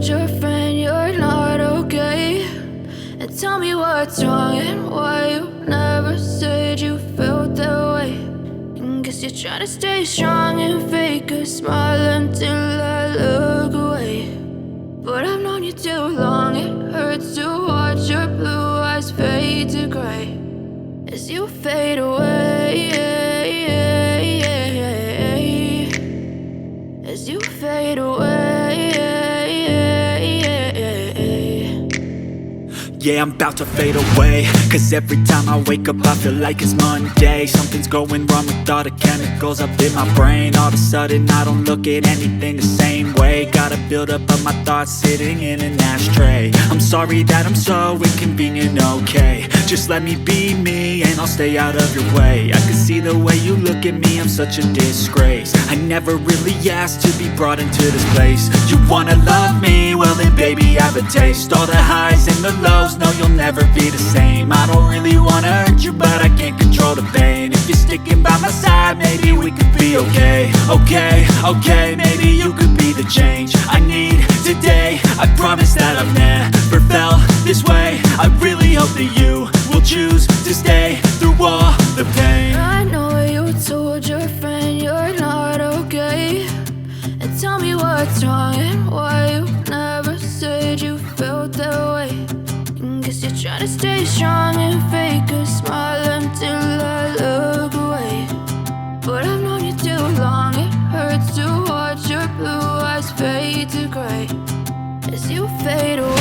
your friend you're not okay? And tell me what's wrong and why you never said you felt that way. And guess you're trying to stay strong and fake a smile until I look away. But I've known you too long, it hurts to watch your blue eyes fade to gray as you fade away, as you fade away. Yeah, I'm about to fade away, 'cause every time I wake up I feel like it's Monday. Something's going wrong with all the chemicals up in my brain. All of a sudden I don't look at anything the same way. Gotta build up of my thoughts sitting in an ashtray. I'm sorry that I'm so inconvenient, okay? Just let me be me and I'll stay out of your way. I can see the way you look at me, I'm such a disgrace. I never really asked to be brought into this place. You wanna love me? Well then baby have a taste. All the highs and the lows, no you'll never be the same. I don't really wanna hurt you but I can't control the pain. If you're sticking by my side maybe we could be okay. Okay, maybe you could be the change I need today. I promise that I've never felt this way. I really hope that you will choose to stay through all the pain. I know you told your friend you're not okay. And tell me what's wrong and why you never said you felt that way. And guess you're trying to stay strong and fake a smile until I look away. But I've known you too long, it hurts to watch your blue eyes fade to gray as you fade away.